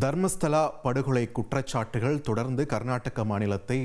தர்மஸ்தலா படுகொலை குற்றச்சாட்டுகள் தொடர்ந்து கர்நாடக மாநிலத்தை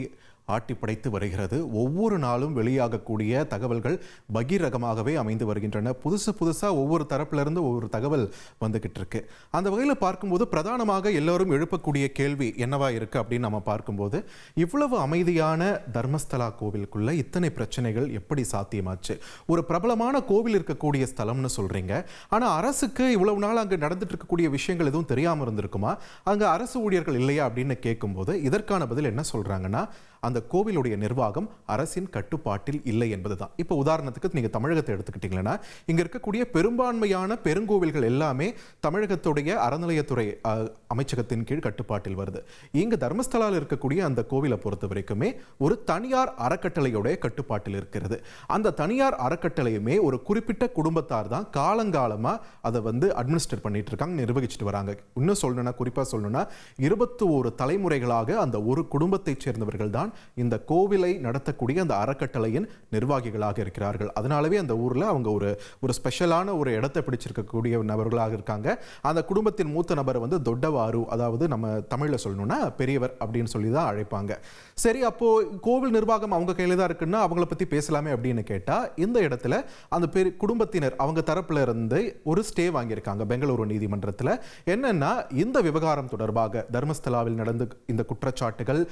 ஆட்டி படைத்து வருகிறது. ஒவ்வொரு நாளும் வெளியாகக்கூடிய தகவல்கள் பகிரகமாகவே அமைந்து வருகின்றன. புதுசா ஒவ்வொரு தரப்பிலிருந்து ஒவ்வொரு தகவல் வந்துகிட்டு இருக்கு. அந்த வகையில் பார்க்கும்போது பிரதானமாக எல்லோரும் எழுப்பக்கூடிய கேள்வி என்னவா இருக்கு அப்படின்னு நம்ம பார்க்கும்போது, இவ்வளவு அமைதியான தர்மஸ்தலா கோவிலுக்குள்ள இத்தனை பிரச்சனைகள் எப்படி சாத்தியமாச்சு? ஒரு பிரபலமான கோவில் இருக்கக்கூடிய ஸ்தலம்னு சொல்றீங்க, ஆனா அரசுக்கு இவ்வளவு நாள் அங்கு நடந்துட்டு இருக்கக்கூடிய விஷயங்கள் எதுவும் தெரியாம இருந்திருக்குமா? அங்க அரசு ஊழியர்கள் இல்லையா அப்படின்னு கேட்கும்போது இதற்கான பதில் என்ன சொல்றாங்கன்னா, அந்த கோவிலுடைய நிர்வாகம் அரசின் கட்டுப்பாட்டில் இல்லை என்பதுதான். இப்போ உதாரணத்துக்கு நீங்க தமிழகத்தை எடுத்துக்கிட்டீங்கன்னா, இங்க இருக்கக்கூடிய பெரும்பான்மையான பெருங்கோவில்கள் எல்லாமே தமிழகத்துடைய அறநிலையத்துறை அமைச்சகத்தின் கீழ் கட்டுப்பாட்டில் வருது. இங்க தர்மஸ்தலாவில் இருக்கக்கூடிய அந்த கோவிலை பொறுத்த வரைக்குமே ஒரு தனியார் அறக்கட்டளையுடைய கட்டுப்பாட்டில் இருக்கிறது. அந்த தனியார் அறக்கட்டளையுமே ஒரு குறிப்பிட்ட குடும்பத்தார் தான் காலங்காலமா அதை அட்மினிஸ்ட்ரேட் பண்ணிட்டு இருக்காங்க, நிர்வகிச்சுட்டு வராங்க. இன்னும் சொல்லணும்னா, குறிப்பா சொல்லணும்னா 21 தலைமுறைகளாக அந்த ஒரு குடும்பத்தை சேர்ந்தவர்கள் தான் இந்த கோவிலை நடத்தக்கூடிய அந்த அறக்கட்டளையின் நிர்வாகிகளாக இருக்கிறார்கள். அதனாலவே அந்த ஊர்ல அவங்க ஒரு ஸ்பெஷலான ஒரு இடத்தை பிடிச்சிருக்கக்கூடிய நபர்களாக இருக்காங்க. அந்த குடும்பத்தின் மூத்த நபரை தொட்டவாரு, அதாவது நம்ம தமிழ்ல சொல்லணும்னா பெரியவர் அப்படின்னு சொல்லி தான் அழைப்பாங்க. சரி, அப்போ கோவில் நிர்வாகம் அவங்க கையில தான் இருக்குன்னா அவங்கள பத்தி பேசலாமே அப்படின்னு கேட்டா, இந்த இடத்துல அந்த குடும்பத்தினர் அவங்க தரப்புல இருந்து ஒரு ஸ்டே வாங்கியிருக்காங்க பெங்களூரு நீதிமன்றத்தில். என்னன்னா, இந்த விவகாரம் தொடர்பாக தர்மஸ்தலாவில் நடந்த இந்த குற்றச்சாட்டுகள்,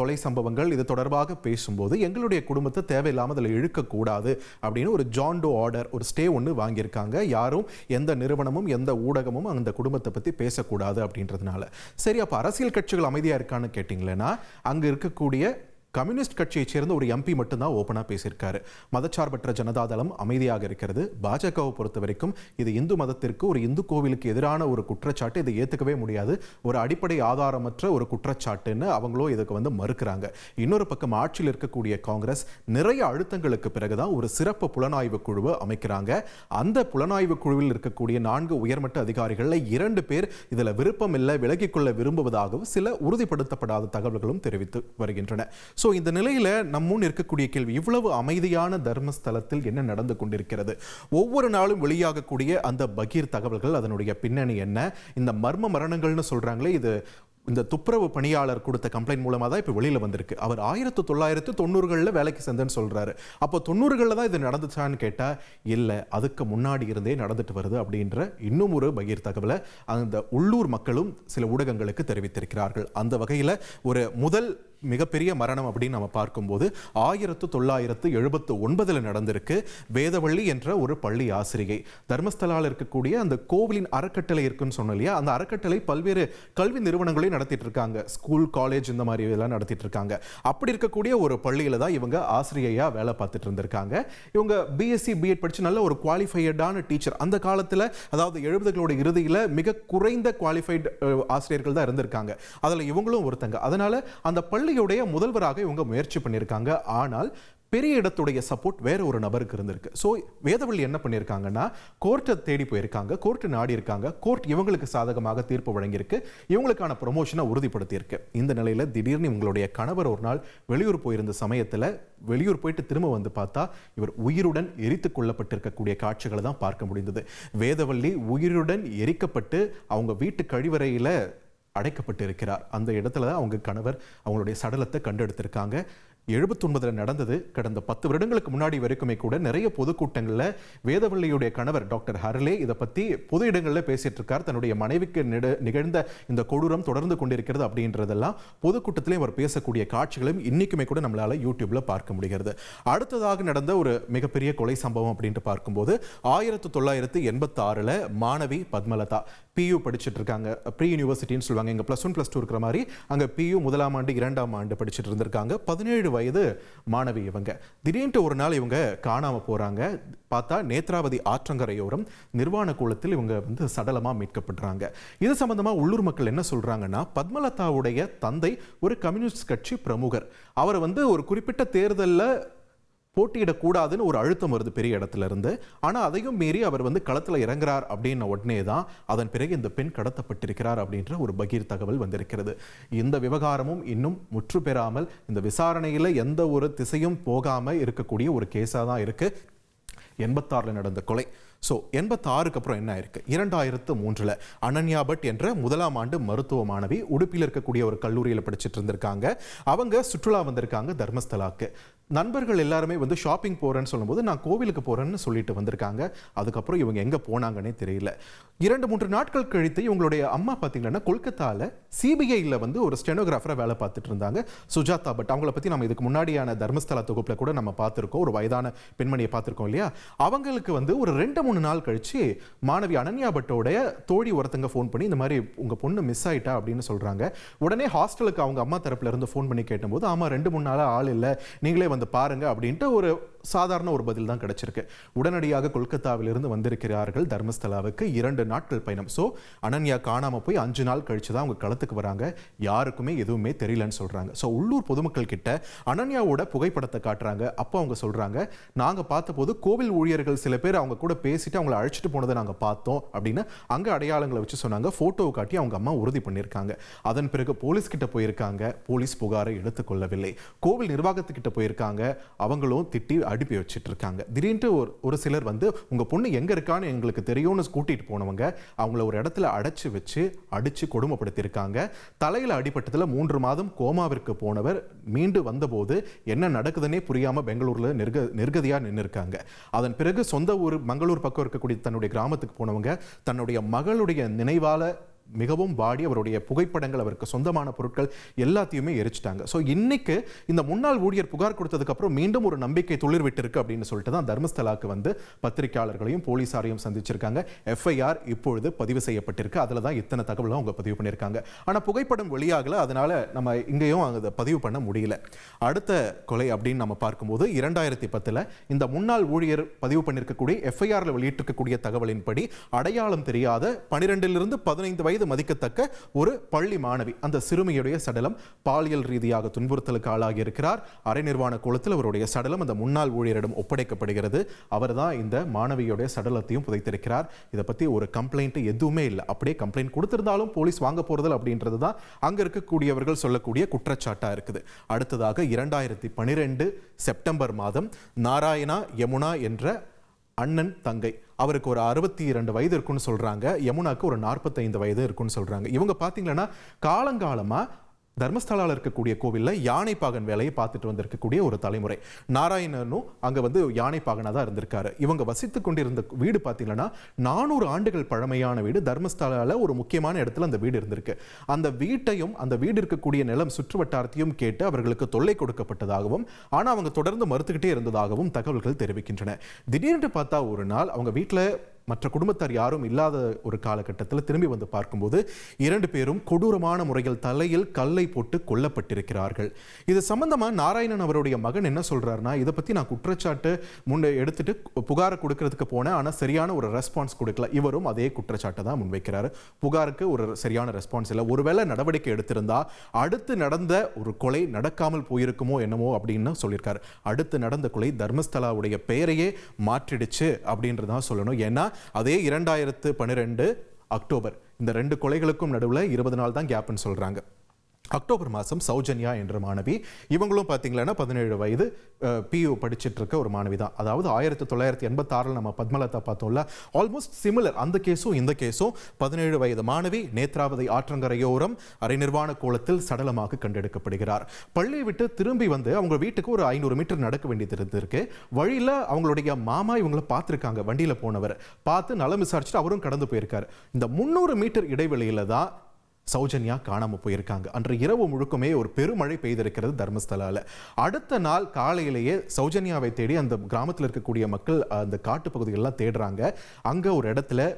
கொலை சம்பவங்கள், இது தொடர்பாக பேசும்போது எங்களுடைய குடும்பத்தை தேவையில்லாமல் அதில் இழுக்கக்கூடாது அப்படின்னு ஒரு ஜான்டோ ஆர்டர், ஒரு ஸ்டே ஒன்று வாங்கியிருக்காங்க. யாரும் எந்த நிறுவனமும் எந்த ஊடகமும் அந்த குடும்பத்தை பற்றி பேசக்கூடாது அப்படின்றதுனால. சரி, அப்போ அரசியல் கட்சிகள் அமைதியாக இருக்கான்னு கேட்டிங்களேன்னா, அங்கே இருக்கக்கூடிய கம்யூனிஸ்ட் கட்சியைச் சேர்ந்த ஒரு எம்பி மட்டும்தான் ஓப்பனாக பேசியிருக்காரு. மதச்சார்பற்ற ஜனதாதளம் அமைதியாக இருக்கிறது. பாஜகவை பொறுத்த வரைக்கும் இது இந்து மதத்திற்கு, ஒரு இந்து கோவிலுக்கு எதிரான ஒரு குற்றச்சாட்டு, இதை ஏற்றுக்கவே முடியாது, ஒரு அடிப்படை ஆதாரமற்ற ஒரு குற்றச்சாட்டுன்னு அவங்களும் இதுக்கு மறுக்கிறாங்க. இன்னொரு பக்கம் ஆட்சியில் இருக்கக்கூடிய காங்கிரஸ் நிறைய அழுத்தங்களுக்கு பிறகுதான் ஒரு சிறப்பு புலனாய்வு குழுவை அமைக்கிறாங்க. அந்த புலனாய்வு குழுவில் இருக்கக்கூடிய 4 உயர்மட்ட அதிகாரிகளில் 2 பேர் இதில் விருப்பம் இல்லை, விலகிக்கொள்ள விரும்புவதாகவும் சில உறுதிப்படுத்தப்படாத தகவல்களும் தெரிவித்து வருகின்றன. இந்த நிலையில நம் முன் இருக்கக்கூடிய கேள்வி, இவ்வளவு அமைதியான தர்மஸ்தலத்தில் என்ன நடந்து கொண்டிருக்கிறது? ஒவ்வொரு நாளும் வெளியாகக்கூடிய அந்த பகீர் தகவல்கள், அதனுடைய பின்னணி என்ன? இந்த மர்ம மரணங்கள்னு சொல்றாங்களே, இது இந்த துப்புரவு பணியாளர் கொடுத்த கம்ப்ளைண்ட் மூலமாக தான் இப்போ வெளியில் வந்திருக்கு. அவர் 1990களில் வேலைக்கு சென்றேன்னு சொல்கிறாரு. அப்போ 90களில் தான் இது நடந்துச்சான்னு கேட்டால் இல்லை, அதுக்கு முன்னாடி இருந்தே நடந்துட்டு வருது அப்படின்ற இன்னும் ஒரு பகீர் தகவலை அந்த உள்ளூர் மக்களும் சில ஊடகங்களுக்கு தெரிவித்திருக்கிறார்கள். அந்த வகையில் ஒரு முதல் மிகப்பெரிய மரணம் அப்படின்னு நம்ம பார்க்கும்போது 1979 நடந்திருக்கு. வேதவள்ளி என்ற ஒரு பள்ளி ஆசிரியை, தர்மஸ்தலாவில் இருக்கக்கூடிய அந்த கோவிலின் அறக்கட்டளை இருக்குன்னு சொன்னோம் இல்லையா, அந்த அறக்கட்டளை பல்வேறு கல்வி நிறுவனங்களையும் நடத்திட்டு இருக்காங்க, ஸ்கூல், காலேஜ், இந்த மாதிரி இதெல்லாம் நடத்திட்டு இருக்காங்க. அப்படி இருக்கக்கூடிய ஒரு பள்ளியில தான் இவங்க ஆசிரியையா வேலை பார்த்துட்டு இருந்திருக்காங்க. இவங்க பிஎஸ்சி பிஎட் படிச்சு நல்ல ஒரு குவாலிஃபைடான டீச்சர். அந்த காலத்தில், அதாவது 70களோட இறுதியில் மிக குறைந்த குவாலிஃபைடு ஆசிரியர்கள் தான் இருந்திருக்காங்க. அதில் இவங்களும் ஒருத்தங்க. அதனால அந்த பள்ளியுடைய முதல்வராக இவங்க முயற்சி பண்ணியிருக்காங்க. ஆனால் பெரிய இடத்துடைய சப்போர்ட் வேற ஒரு நபருக்கு இருந்திருக்கு. ஸோ வேதவள்ளி என்ன பண்ணியிருக்காங்கன்னா, கோர்ட்டை தேடி போயிருக்காங்க, கோர்ட்டு நாடி இருக்காங்க, கோர்ட் இவங்களுக்கு சாதகமாக தீர்ப்பு வழங்கியிருக்கு, இவங்களுக்கான ப்ரொமோஷனை உறுதிப்படுத்தியிருக்கு. இந்த நிலையில் திடீர்னு இவங்களுடைய கணவர் ஒரு நாள் வெளியூர் போயிருந்த சமயத்தில், வெளியூர் போயிட்டு திரும்ப பார்த்தா இவர் உயிருடன் எரித்து கொள்ளப்பட்டிருக்கக்கூடிய காட்சிகளை தான் பார்க்க முடிந்தது. வேதவள்ளி உயிருடன் எரிக்கப்பட்டு அவங்க வீட்டு கழிவறையில் அடைக்கப்பட்டு இருக்கிறார். அந்த இடத்துல தான் அவங்க கணவர் அவங்களுடைய சடலத்தை கண்டெடுத்திருக்காங்க. 79 நடந்தது. கடந்த 10 வருடங்களுக்கு முன்னாடி வரைக்குமே கூட நிறைய பொதுக்கூட்டங்களில் வேதவள்ளியுடைய கணவர் டாக்டர் ஹர்லே இதை பற்றி பொது இடங்களில் பேசிட்டு இருக்கார். தன்னுடைய மனைவிக்கு நிகழ்ந்த இந்த கொடூரம் தொடர்ந்து கொண்டிருக்கிறது அப்படின்றதெல்லாம் பொதுக்கூட்டத்திலே அவர் பேசக்கூடிய காட்சிகளையும் இன்னைக்குமே கூட நம்மளால யூடியூப்ல பார்க்க முடிகிறது. அடுத்ததாக நடந்த ஒரு மிகப்பெரிய கொலை சம்பவம் அப்படின்ட்டு பார்க்கும்போது 1986 மாணவி பத்மலதா பியூ படிச்சுட்டு இருக்காங்க. ப்ரீ யூனிவர்சிட்டின்னு சொல்லுவாங்க, இங்கே +1 +2 இருக்கிற மாதிரி அங்கே பியூ 1ஆம் ஆண்டு 2ஆம் ஆண்டு படிச்சுட்டு இருந்திருக்காங்க. 17 வயது மாணவி இவங்க. திடீர்னு ஒரு நாள் இவங்க காணாம போறாங்க. பார்த்தா நேத்ராவதி ஆற்றங்கரையோரம் நிர்வாண கோலத்தில் இவங்க சடலமா மீட்கப்படுறாங்க. இது சம்பந்தமா உள்ளூர் மக்கள் என்ன சொல்றாங்கன்னா, பத்மலதாவுடைய தந்தை ஒரு கம்யூனிஸ்ட் கட்சி பிரமுகர். அவர் ஒரு குறிப்பிட்ட தேர்தலில் போட்டியிடக்கூடாதுன்னு ஒரு அழுத்தம் வருது பெரிய இடத்துல இருந்து. ஆனால் அதையும் மீறி அவர் களத்தில் இறங்குறார் அப்படின்ன உடனே தான் அதன் பிறகு இந்த பெண் கடத்தப்பட்டிருக்கிறார் அப்படின்ற ஒரு பகீர் தகவல் வந்திருக்கிறது. இந்த விவகாரமும் இன்னும் முற்று பெறாமல், இந்த விசாரணையில் எந்த ஒரு திசையும் போகாமல் இருக்கக்கூடிய ஒரு கேஸாக தான் இருக்கு. 86 நடந்த கொலை. ஸோ 86க்கு அப்புறம் என்ன ஆயிருக்கு, 2003 அனன்யா பட் என்ற முதலாம் ஆண்டு மருத்துவ மாணவி உடுப்பில் இருக்கக்கூடிய ஒரு கல்லூரியில் படிச்சுட்டு இருந்திருக்காங்க. அவங்க சுற்றுலா வந்திருக்காங்க தர்மஸ்தலாக்கு. நண்பர்கள் எல்லாருமே வந்து ஷாப்பிங் போகிறேன்னு சொல்லும்போது நான் கோவிலுக்கு போகிறேன்னு சொல்லிட்டு வந்திருக்காங்க. அதுக்கப்புறம் இவங்க எங்கே போனாங்கன்னே தெரியல. 2-3 நாட்கள் கழித்து இவங்களுடைய அம்மா பார்த்தீங்கன்னா கொல்கத்தாவில் சிபிஐயில் வந்து ஒரு ஸ்டெனோகிராஃபராக வேலை பார்த்துட்டு இருந்தாங்க, சுஜாதா பட். அவங்கள பற்றி நம்ம இதுக்கு முன்னாடியான தர்மஸ்தலா தொகுப்பில் கூட நம்ம பார்த்துருக்கோம், ஒரு வயதான பெண்மணியை பார்த்துருக்கோம் இல்லையா. அவங்களுக்கு வந்து ஒரு 2-3 நாள் கழிச்சு மாணவி அனன்யா பட்டோடைய தோழி ஒருத்தங்க ஃபோன் பண்ணி இந்த மாதிரி உங்கள் பொண்ணு மிஸ் ஆயிட்டா அப்படின்னு சொல்கிறாங்க. உடனே ஹாஸ்டலுக்கு அவங்க அம்மா தரப்புல இருந்து ஃபோன் பண்ணி கேட்டபோது ஆமாம் 2-3 நாளாக ஆள் இல்லை, நீங்களே வந்து பாருங்க அப்படின்ட்டு ஒரு சாதாரண ஒரு பதில் தான் கிடைச்சிருக்கு. உடனடியாக கொல்கத்தாவிலிருந்து வந்திருக்கிறார்கள் தர்மஸ்தலாவுக்கு. 2 நாட்கள் பயணம். ஸோ அனன்யா காணாமல் போய் 5 நாள் கழிச்சு தான் அவங்க களத்துக்கு வராங்க. யாருக்குமே எதுவுமே தெரியலன்னு சொல்றாங்க. ஸோ உள்ளூர் பொதுமக்கள் கிட்ட அனன்யாவோட புகைப்படத்தை காட்டுறாங்க. அப்போ அவங்க சொல்றாங்க, நாங்கள் பார்த்தபோது கோவில் ஊழியர்கள் சில பேர் அவங்க கூட பேசிட்டு அவங்களை அழைச்சிட்டு போனதை நாங்கள் பார்த்தோம் அப்படின்னு அங்கே அடையாளங்களை வச்சு சொன்னாங்க. போட்டோவை காட்டி அவங்க அம்மா உறுதி பண்ணியிருக்காங்க. அதன் பிறகு போலீஸ் கிட்ட போயிருக்காங்க. போலீஸ் புகாரை எடுத்துக்கொள்ளவில்லை. கோவில் நிர்வாகத்துக்கிட்ட போயிருக்காங்க. அவங்களும் திட்டி அனுப்பி வச்சுட்டு இருக்காங்க. திடீர்னு ஒரு சிலர் வந்து உங்க பொண்ணு எங்க இருக்கான்னு எங்களுக்கு தெரியும்னு கூட்டிட்டு போனவங்க அவங்கள ஒரு இடத்துல அடைச்சு வச்சு அடிச்சு கொடுமைப்படுத்தியிருக்காங்க. தலையில அடிபட்டதுல 3 மாதம் கோமாவிற்கு போனவர் மீண்டு வந்தபோது என்ன நடக்குதுன்னே புரியாம பெங்களூர்ல நிர்கதியா நின்று இருக்காங்க. அதன் பிறகு சொந்த ஊர் மங்களூர் பக்கம் இருக்கக்கூடிய தன்னுடைய கிராமத்துக்கு போனவங்க தன்னுடைய மகளுடைய நினைவால மிகவும் வாடி அவருடைய புகைப்படங்கள், அவருக்கு சொந்தமான பொருட்கள் எல்லாத்தையுமே எரிச்சிட்டாங்க. ஸோ இன்னைக்கு இந்த முன்னாள் ஊழியர் புகார் கொடுத்ததுக்கு அப்புறம் மீண்டும் ஒரு நம்பிக்கை துளிர் விட்டிருக்கு அப்படின்னு சொல்லிட்டு தான் தர்மஸ்தலாக்கு வந்து பத்திரிகையாளர்களையும் போலீசாரையும் சந்திச்சிருக்காங்க. எஃப்ஐஆர் இப்பொழுது பதிவு செய்யப்பட்டிருக்கு. அதில் தான் இத்தனை தகவலும் அவங்க பதிவு பண்ணியிருக்காங்க. ஆனால் புகைப்படம் வெளியாகல, அதனால நம்ம இங்கேயும் அதை பதிவு பண்ண முடியல. அடுத்த கொலை அப்படின்னு நம்ம பார்க்கும்போது 2010 இந்த முன்னாள் ஊழியர் பதிவு பண்ணியிருக்கக்கூடிய எஃப்ஐஆர்ல வெளியிட்டிருக்கக்கூடிய தகவலின்படி அடையாளம் தெரியாத 12 to 15 வயது மதிக்கத்தக்க ஒரு பள்ளி மாணவி, அந்த சிறுமியுடைய சடலம் பாலியல் ரீதியாக துன்புறுத்தலுக்கு ஆளாகி இருக்கிறார். அரை நிர்வாண கோலத்தில் அவருடைய சடலம் அந்த முன்னாள் ஊழியரிடம் ஒப்படைக்கப்படுகிறது. அவர் தான் இந்த மாணவியுடைய சடலத்தையும் புதைத்திருக்கிறார். இதை பற்றி ஒரு கம்ப்ளைண்ட் எதுவுமே இல்லை. அப்படியே கம்ப்ளைண்ட் கொடுத்திருந்தாலும் போலீஸ் வாங்க போறதில்லை அப்படின்றது தான் அங்க இருக்கக்கூடியவர்கள் சொல்லக்கூடிய குற்றச்சாட்டா இருக்குது. அடுத்ததாக 2012 செப்டம்பர் மாதம் நாராயணா யமுனா என்ற அண்ணன் தங்கை, அவருக்கு ஒரு 62 வயது இருக்குன்னு சொல்றாங்க. யமுனாக்கு ஒரு 45 வயது இருக்குன்னு சொல்றாங்க. இவங்க பாத்தீங்கன்னா காலங்காலமா தர்மஸ்தலாவில் இருக்கக்கூடிய கோவிலில் யானைப்பாகன் வேலையை பார்த்துட்டு வந்திருக்கக்கூடிய ஒரு தலைமுறை. நாராயணனும் அங்கே வந்து யானைப்பாகனாக தான் இருந்திருக்காரு. இவங்க வசித்து கொண்டிருந்த வீடு பார்த்தீங்கன்னா 400 ஆண்டுகள் பழமையான வீடு. தர்மஸ்தலாவில் ஒரு முக்கியமான இடத்துல அந்த வீடு இருந்திருக்கு. அந்த வீட்டையும் அந்த வீடு இருக்கக்கூடிய நிலம் சுற்று வட்டாரத்தையும் கேட்டு அவர்களுக்கு தொல்லை கொடுக்கப்பட்டதாகவும், ஆனால் அவங்க தொடர்ந்து மறுத்துக்கிட்டே இருந்ததாகவும் தகவல்கள் தெரிவிக்கின்றன. திடீர்னு பார்த்தா ஒரு நாள் அவங்க வீட்டில் மற்ற குடும்பத்தார் யாரும் இல்லாத ஒரு காலகட்டத்தில் திரும்பி வந்து பார்க்கும்போது 2 பேரும் கொடூரமான முறையில் தலையில் கல்லை போட்டு கொல்லப்பட்டிருக்கிறார்கள். இது சம்பந்தமா நாராயணன் அவருடைய மகன் என்ன சொல்றாருன்னா, இதை பத்தி நான் குற்றச்சாட்டு முன்னே எடுத்துட்டு புகாரை கொடுக்கறதுக்கு போனேன், ஆனா சரியான ஒரு ரெஸ்பான்ஸ் கொடுக்கல. இவரும் அதே குற்றச்சாட்டை தான் முன்வைக்கிறாரு. புகாருக்கு ஒரு சரியான ரெஸ்பான்ஸ் இல்லை. ஒருவேளை நடவடிக்கை எடுத்திருந்தா அடுத்து நடந்த ஒரு கொலை நடக்காமல் போயிருக்குமோ என்னமோ அப்படின்னு சொல்லியிருக்காரு. அடுத்து நடந்த கொலை தர்மஸ்தலாவுடைய பெயரையே மாற்றிடுச்சு அப்படின்றதான் சொல்லணும். ஏன்னா அதே 2012 அக்டோபர், இந்த 2 கொலைகளுக்கும் நடுவில் 20 நாள் தான் கேப்னு சொல்றாங்க. அக்டோபர் மாதம் சௌஜன்யா என்ற மாணவி, இவங்களும் பார்த்தீங்கன்னா 17 வயது பியூ படிச்சுட்டு இருக்க ஒரு மாணவி தான். அதாவது 1986 நம்ம பத்மலதா பார்த்தோம்ல, ஆல்மோஸ்ட் சிமிலர் அந்த கேஸும் இந்த கேஸும். 17 வயது மாணவி நேத்ராவதி ஆற்றங்கரையோரம் அரை நிர்வாண கோலத்தில் சடலமாக கண்டெடுக்கப்படுகிறார். பள்ளியை விட்டு திரும்பி வந்து அவங்க வீட்டுக்கு ஒரு 500 மீட்டர் நடக்க வேண்டியது இருந்திருக்கு. வழியில் அவங்களுடைய மாமா இவங்களை பார்த்துருக்காங்க. வண்டியில் போனவர் பார்த்து நலம் விசாரிச்சுட்டு அவரும் கடந்து போயிருக்காரு. இந்த 300 மீட்டர் இடைவெளியில தான் சௌஜன்யா காணாம போயிருக்காங்க. அன்று இரவு முழுக்கமே ஒரு பெருமழை பெய்திருக்கிறது தர்மஸ்தலால. அடுத்த நாள் காலையிலேயே சௌஜன்யாவை தேடி அந்த கிராமத்தில் இருக்கக்கூடிய மக்கள் அந்த காட்டு பகுதிகளெல்லாம் தேடுறாங்க. அங்க ஒரு இடத்துல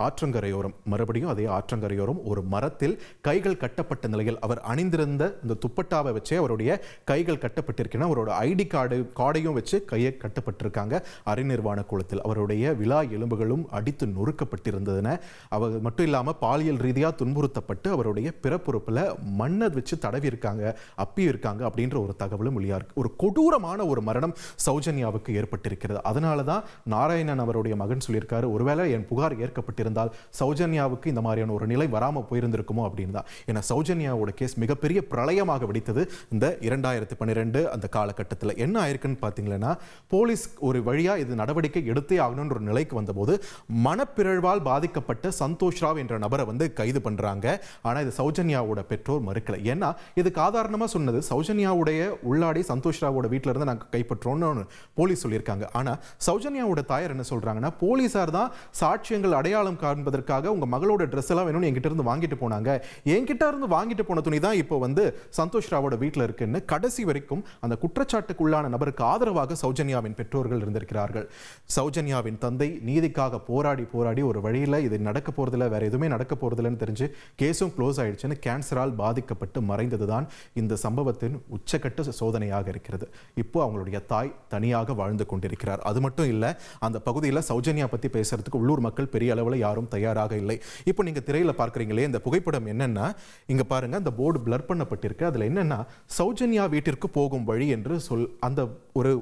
ஆற்றங்கரையோரம், மறுபடியும் அதே ஆற்றங்கரையோரம் ஒரு மரத்தில் கைகள் கட்டப்பட்ட நிலையில் அவர் அணிந்திருந்த இந்த துப்பட்டாவை வச்சே அவருடைய கைகள் கட்டப்பட்டிருக்கின்றன. அவரோட ஐடி கார்டையும் வச்சு கையை கட்டப்பட்டிருக்காங்க. அரைநிர்வாண கோலத்தில் அவருடைய விலா எலும்புகளும் அடித்து நொறுக்கப்பட்டிருந்ததுன. அவர் மட்டும் இல்லாமல் பாலியல் ரீதியாக துன்புறுத்தப்பட்டு அவருடைய பிறப்புறுப்பில் மண்ணை வச்சு தடவி இருக்காங்க, அப்பி இருக்காங்க அப்படின்ற ஒரு தகவலும் வெளியாக இருக்கு. ஒரு கொடூரமான ஒரு மரணம் சௌஜன்யாவுக்கு ஏற்பட்டிருக்கிறது. அதனால தான் நாராயணன் அவருடைய மகன் சொல்லியிருக்காரு, ஒருவேளை என் புகார் ஏற்கப்பட்டிருந்தால் இருந்திருந்தால் சௌஜன்யாவுக்கு இந்த மாதிரியான ஒரு நிலை வராமல் போயிருந்திருக்குமோ அப்படின்னு தான். ஏன்னா சௌஜன்யாவோட கேஸ் மிகப்பெரிய பிரளயமாக வெடித்தது இந்த 2012 அந்த காலகட்டத்தில். என்ன ஆயிருக்குன்னு பார்த்தீங்கன்னா, போலீஸ் ஒரு வழியாக இது நடவடிக்கை எடுத்தே ஆகணும்னு ஒரு நிலைக்கு வந்தபோது மனப்பிறழ்வால் பாதிக்கப்பட்ட சந்தோஷ் ராவ் என்ற நபரை கைது பண்றாங்க. ஆனால் இது சௌஜன்யாவோட பெற்றோர் மறுக்கல. ஏன்னா இதுக்கு ஆதாரமாக சொன்னது சௌஜன்யாவுடைய உள்ளாடி சந்தோஷ் ராவோட வீட்டில இருந்து நாங்கள் கைப்பற்றோம்னு போலீஸ் சொல்லியிருக்காங்க. ஆனால் சௌஜன்யாவோட தாயார் என்ன சொல்றாங்கன்னா, போலீசார் தான் சாட்சியங்கள் அடையாளம் காண்பதற்காக உங்க மகளோட ட்ரெஸ் எல்லாம் வேணும்னு என்கிட்ட இருந்து வாங்கிட்டு போனாங்க. என்கிட்ட இருந்து வாங்கிட்டு போன துணி தான் இப்போ சந்தோஷ் ராவோட வீட்டில் இருக்குன்னு கடைசி வரைக்கும் அந்த குற்றச்சாட்டுக்குள்ளான நபருக்கு ஆதரவாக சௌஜன்யாவின் பெற்றோர்கள் இருந்திருக்கிறார்கள். சௌஜன்யாவின் தந்தை நீதிக்காக போராடி போராடி ஒரு வழியில் இது நடக்க போறதில்ல, வேற எதுவுமே நடக்க போறதில்லைன்னு தெரிஞ்சு கேஸும் க்ளோஸ் ஆயிடுச்சுன்னு கேன்சரால் பாதிக்கப்பட்டு மறைந்ததுதான் இந்த சம்பவத்தின் உச்சக்கட்ட சோதனையாக இருக்கிறது. இப்போ அவங்களுடைய தாய் தனியாக வாழ்ந்து கொண்டிருக்கிறார். அது மட்டும் இல்ல, அந்த பகுதியில் சௌஜன்யா பத்தி பேசுறதுக்கு உள்ளூர் மக்கள் பெரிய அளவில் யாரும் தயாராக இல்லை. இப்போ நீங்க திரையில பார்க்குறீங்களே இந்த புகைப்படம் என்னன்னா, இங்க பாருங்க அந்த போர்டு பிளர் பண்ணப்பட்டிருக்கு. அதுல என்னன்னா சௌஜன்யா வீட்டிற்கு போகும் வழி என்று அந்த ஒரு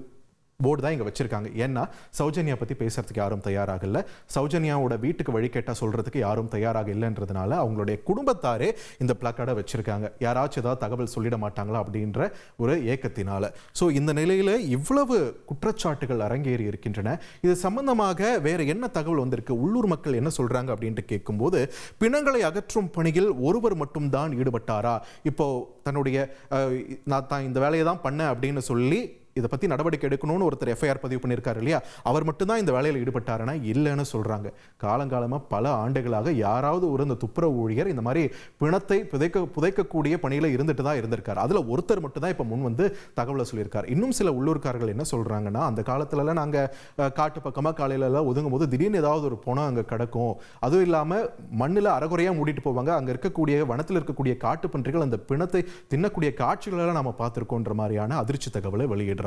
போர்டு தான் இங்கே வச்சிருக்காங்க. ஏன்னா சௌஜன்யா பற்றி பேசுறதுக்கு யாரும் தயாராக இல்லை. சௌஜன்யாவோட வீட்டுக்கு வழி கேட்டால் சொல்றதுக்கு யாரும் தயாராக இல்லைன்றதுனால அவங்களுடைய குடும்பத்தாரே இந்த பிளக்கார்டை வச்சிருக்காங்க. யாராச்சும் ஏதாவது தகவல் சொல்லிட மாட்டாங்களா அப்படின்ற ஒரு ஏக்கத்தினால. ஸோ இந்த நிலையில் இவ்வளவு குற்றச்சாட்டுகள் அரங்கேறி இருக்கின்றன. இது சம்பந்தமாக வேற என்ன தகவல் வந்திருக்கு, உள்ளூர் மக்கள் என்ன சொல்றாங்க அப்படின்ட்டு கேட்கும்போது, பிணங்களை அகற்றும் பணியில் ஒருவர் மட்டும்தான் ஈடுபட்டாரா, இப்போ தன்னுடைய நான் தான் இந்த வேலையை தான் பண்ணேன் அப்படின்னு சொல்லி இதை பற்றி நடவடிக்கை எடுக்கணும்னு ஒருத்தர் எஃப்ஐஆர் பதிவு பண்ணியிருக்காரு இல்லையா, அவர் மட்டும்தான் இந்த வேலையில் ஈடுபட்டாருன்னா இல்லைன்னு சொல்கிறாங்க. காலங்காலமாக பல ஆண்டுகளாக யாராவது ஒரு இந்த துப்புரவு ஊழியர் இந்த மாதிரி பிணத்தை புதைக்கக்கூடிய பணியில் இருந்துட்டு தான் இருந்திருக்காரு. அதில் ஒருத்தர் மட்டும்தான் இப்போ முன் தகவலை சொல்லியிருக்காரு. இன்னும் சில உள்ளூர்காரர்கள் என்ன சொல்கிறாங்கன்னா, அந்த காலத்துலலாம் நாங்கள் காட்டு பக்கமாக காலையிலலாம் ஒதுங்கும் போது திடீர்னு ஏதாவது ஒரு பணம் அங்கே கிடக்கும். அதுவும் இல்லாமல் மண்ணில் அரைகுறையாக மூடிட்டு போவாங்க. அங்கே இருக்கக்கூடிய வனத்தில் இருக்கக்கூடிய காட்டு பன்றிகள் அந்த பிணத்தை தின்னக்கூடிய காட்சிகளெல்லாம் நம்ம பார்த்துருக்கோன்ற மாதிரியான அதிர்ச்சி தகவலை வெளியிடுறாங்க.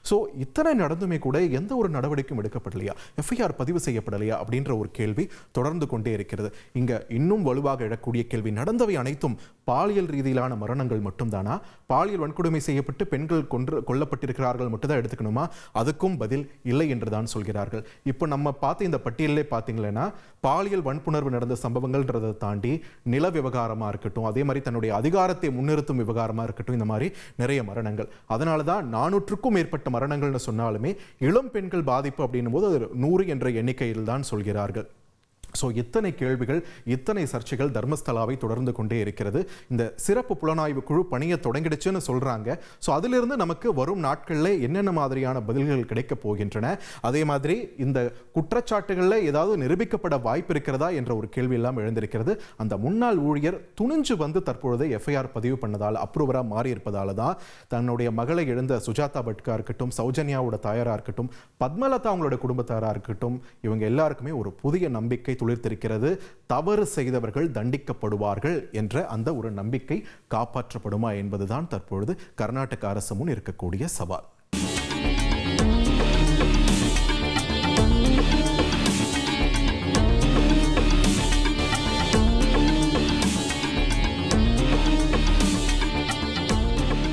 சோ இத்தனை நடந்துமே கூட எந்த ஒரு நடவடிக்கையும் எடுக்கப்படலையா, எஃப்ஐஆர் பதிவு செய்யப்படலையா அப்படின்ற ஒரு கேள்வி தொடர்ந்து கொண்டே இருக்கிறது. இங்க இன்னும் வலுவாக எழக்கூடிய கேள்வி, நடந்தவை அனைத்தும் பாலியல் ரீதியிலான மரணங்கள் மட்டும்தானா, பாலியல் வன்கொடுமை செய்யப்பட்டு பெண்கள் கொல்லப்பட்டிருக்கிறார்கள் மட்டும்தான் எடுத்துக்கணுமா? அதுக்கும் பதில் இல்லை என்றுதான் சொல்கிறார்கள். இப்போ நம்ம பார்த்த இந்த பட்டியலே பார்த்தீங்கன்னா, பாலியல் வன்புணர்வு நடந்த சம்பவங்கள்ன்றதை தாண்டி நில விவகாரமா இருக்கட்டும், அதே மாதிரி தன்னுடைய அதிகாரத்தை முன்னிறுத்தும் விவகாரமா இருக்கட்டும், இந்த மாதிரி நிறைய மரணங்கள். அதனால தான் 400க்கும் மேற்பட்ட மரணங்கள்னு சொன்னாலுமே இளம் பெண்கள் பாதிப்பு அப்படின்னும் போது 100 என்ற எண்ணிக்கையில் தான் சொல்கிறார்கள். ஸோ இத்தனை கேள்விகள், இத்தனை சர்ச்சைகள் தர்மஸ்தலாவை தொடர்ந்து கொண்டே இருக்கிறது. இந்த சிறப்பு புலனாய்வு குழு பணியை தொடங்கிடுச்சுன்னு சொல்றாங்க. ஸோ அதிலிருந்து நமக்கு வரும் நாட்களில் என்னென்ன மாதிரியான பதில்கள் கிடைக்க போகின்றன, அதே மாதிரி இந்த குற்றச்சாட்டுகளில் ஏதாவது நிரூபிக்கப்பட வாய்ப்பு இருக்கிறதா என்ற ஒரு கேள்வி எல்லாம் எழுந்திருக்கிறது. அந்த முன்னாள் ஊழியர் துணிஞ்சு தற்பொழுது எஃப்ஐஆர் பதிவு பண்ணதால் அப்ரூவரா மாறி இருப்பதால தான் தன்னுடைய மகளை இழந்த சுஜாதா பட்கா இருக்கட்டும், சௌஜன்யாவோட தாயாரா இருக்கட்டும், பத்மலதா அவங்களோட குடும்பத்தாரா இருக்கட்டும், இவங்க எல்லாருக்குமே ஒரு புதிய நம்பிக்கை துளிர்த்திருக்கிறது. தவறு செய்தவர்கள் தண்டிக்கப்படுவார்கள் என்ற அந்த ஒரு நம்பிக்கை காப்பாற்றப்படுமா என்பதுதான் தற்பொழுது கர்நாடக அரசு முன் இருக்கக்கூடிய சவால்.